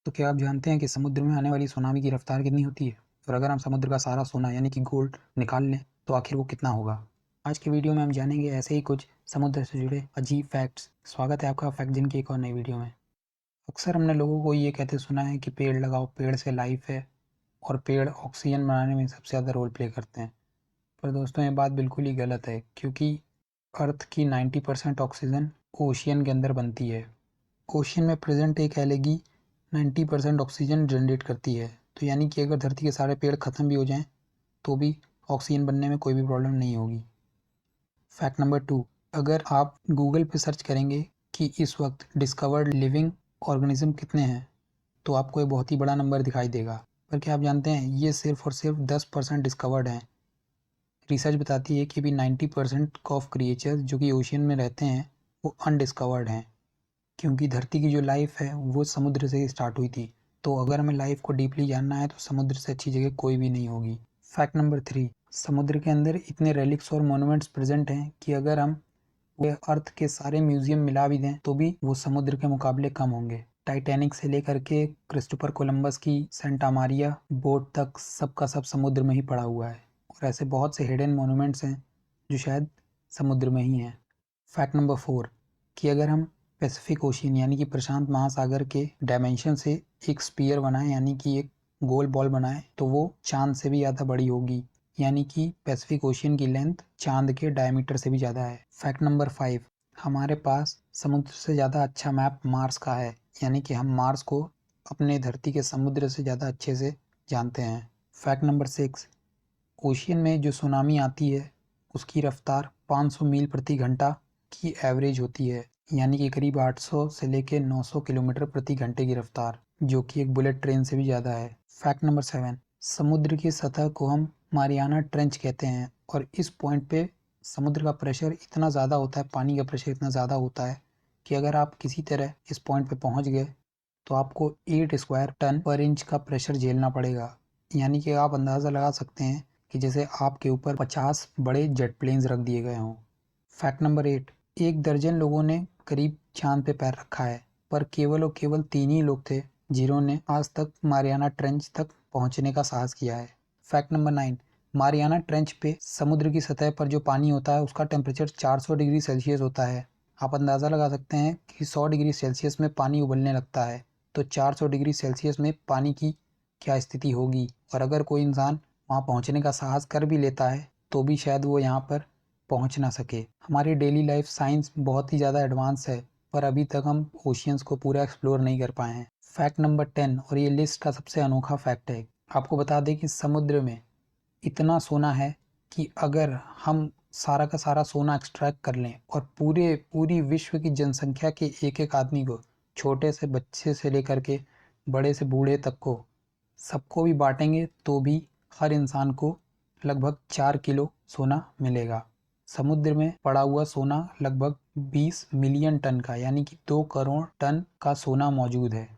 तो क्या आप जानते हैं कि समुद्र में आने वाली सुनामी की रफ्तार कितनी होती है? और अगर हम समुद्र का सारा सोना यानी कि गोल्ड निकाल लें तो आखिर वो कितना होगा? आज के वीडियो में हम जानेंगे ऐसे ही कुछ समुद्र से जुड़े अजीब फैक्ट्स। स्वागत है आपका फैक्ट जिन की एक और नई वीडियो में। अक्सर हमने लोगों को ये कहते सुना है कि पेड़ लगाओ, पेड़ से लाइफ है और पेड़ ऑक्सीजन बनाने में सबसे ज़्यादा रोल प्ले करते हैं। पर दोस्तों ये बात बिल्कुल ही गलत है, क्योंकि अर्थ की 90% ऑक्सीजन ओशियन के अंदर बनती है। ओशियन में प्रेजेंट एक एलगी 90% ऑक्सीजन जनरेट करती है। तो यानी कि अगर धरती के सारे पेड़ ख़त्म भी हो जाएं तो भी ऑक्सीजन बनने में कोई भी प्रॉब्लम नहीं होगी। फैक्ट नंबर 2, अगर आप गूगल पे सर्च करेंगे कि इस वक्त डिस्कवर्ड लिविंग ऑर्गेनिज्म कितने हैं तो आपको एक बहुत ही बड़ा नंबर दिखाई देगा। पर क्या आप जानते हैं ये सिर्फ और सिर्फ 10% डिस्कवर्ड हैं। रिसर्च बताती है कि भी 90% ऑफ क्रिएचर्स जो कि ओशियन में रहते हैं वो अनडिस्कवर्ड हैं, क्योंकि धरती की जो लाइफ है वो समुद्र से ही स्टार्ट हुई थी। तो अगर हमें लाइफ को डीपली जानना है तो समुद्र से अच्छी जगह कोई भी नहीं होगी। फैक्ट नंबर 3, समुद्र के अंदर इतने रेलिक्स और मोन्यूमेंट्स प्रेजेंट हैं कि अगर हम पूरे अर्थ के सारे म्यूजियम मिला भी दें तो भी वो समुद्र के मुकाबले कम होंगे। टाइटैनिक से लेकर के क्रिस्टोफर कोलंबस की सेंटा मारिया बोट तक सबका सब समुद्र में ही पड़ा हुआ है। और ऐसे बहुत से हिडन मोन्यूमेंट्स हैं जो शायद समुद्र में ही हैं। फैक्ट नंबर 4, कि अगर हम पैसिफिक ओशियन यानी कि प्रशांत महासागर के डायमेंशन से एक स्पीयर बनाए यानी कि एक गोल बॉल बनाए तो वो चांद से भी ज़्यादा बड़ी होगी। यानी कि पैसिफिक ओशियन की लेंथ चांद के डायमीटर से भी ज़्यादा है। फैक्ट नंबर 5, हमारे पास समुद्र से ज़्यादा अच्छा मैप मार्स का है, यानी कि हम मार्स को अपने धरती के समुद्र से ज़्यादा अच्छे से जानते हैं। फैक्ट नंबर 6, ओशियन में जो सुनामी आती है उसकी रफ्तार 500 मील प्रति घंटा की एवरेज होती है, यानी कि करीब 800 से लेकर 900 किलोमीटर प्रति घंटे की रफ्तार, जो कि एक बुलेट ट्रेन से भी ज़्यादा है। फैक्ट नंबर 7, समुद्र की सतह को हम मारियाना ट्रेंच कहते हैं और इस पॉइंट पे समुद्र का प्रेशर इतना ज़्यादा होता है, पानी का प्रेशर इतना ज़्यादा होता है कि अगर आप किसी तरह इस पॉइंट पे पहुंच गए तो आपको 8 स्क्वायर टन पर इंच का प्रेशर झेलना पड़ेगा। यानी कि आप अंदाज़ा लगा सकते हैं कि जैसे आपके ऊपर 50 बड़े जेट प्लेन्स रख दिए गए हों। फैक्ट नंबर 8, 1 दर्जन लोगों ने करीब चांद पे पैर रखा है, पर केवल और केवल 3 ही लोग थे जिन्होंने आज तक मारियाना ट्रेंच तक पहुंचने का साहस किया है। फैक्ट नंबर 9, मारियाना ट्रेंच पे समुद्र की सतह पर जो पानी होता है उसका टेम्परेचर 400 डिग्री सेल्सियस होता है। आप अंदाज़ा लगा सकते हैं कि 100 डिग्री सेल्सियस में पानी उबलने लगता है, तो 400 डिग्री सेल्सियस में पानी की क्या स्थिति होगी। और अगर कोई इंसान वहाँ पहुँचने का साहस कर भी लेता है तो भी शायद वो यहाँ पर पहुँच ना सके। हमारी डेली लाइफ साइंस बहुत ही ज़्यादा एडवांस है, पर अभी तक हम ओशियंस को पूरा एक्सप्लोर नहीं कर पाए हैं। फैक्ट नंबर 10, और ये लिस्ट का सबसे अनोखा फैक्ट है, आपको बता दें कि समुद्र में इतना सोना है कि अगर हम सारा का सारा सोना एक्सट्रैक्ट कर लें और पूरी विश्व की जनसंख्या के एक एक आदमी को, छोटे से बच्चे से लेकर के बड़े से बूढ़े तक को, सबको भी बांटेंगे तो भी हर इंसान को लगभग 4 किलो सोना मिलेगा। समुद्र में पड़ा हुआ सोना लगभग 20 मिलियन टन का यानी कि 2 करोड़ टन का सोना मौजूद है।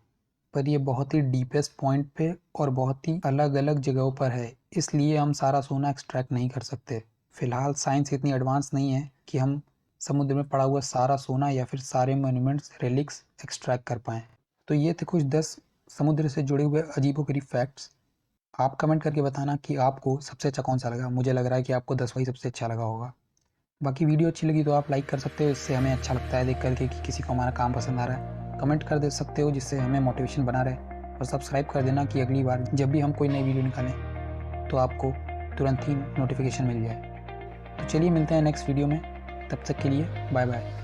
पर ये बहुत ही डीपेस्ट पॉइंट पे और बहुत ही अलग अलग जगहों पर है, इसलिए हम सारा सोना एक्सट्रैक्ट नहीं कर सकते। फिलहाल साइंस इतनी एडवांस नहीं है कि हम समुद्र में पड़ा हुआ सारा सोना या फिर सारे मोन्यूमेंट्स रेलिक्स एक्सट्रैक्ट कर पाएँ। तो ये थे कुछ 10 समुद्र से जुड़े हुए अजीबोगरीब फैक्ट्स। आप कमेंट करके बताना कि आपको सबसे अच्छा कौन सा लगा। मुझे लग रहा है कि आपको 10वां ही सबसे अच्छा लगा होगा। बाकी वीडियो अच्छी लगी तो आप लाइक कर सकते हो, इससे हमें अच्छा लगता है देख करके कि किसी को हमारा काम पसंद आ रहा है। कमेंट कर दे सकते हो जिससे हमें मोटिवेशन बना रहे, और सब्सक्राइब कर देना कि अगली बार जब भी हम कोई नई वीडियो निकालें तो आपको तुरंत ही नोटिफिकेशन मिल जाए। तो चलिए मिलते हैं नेक्स्ट वीडियो में, तब तक के लिए बाय बाय।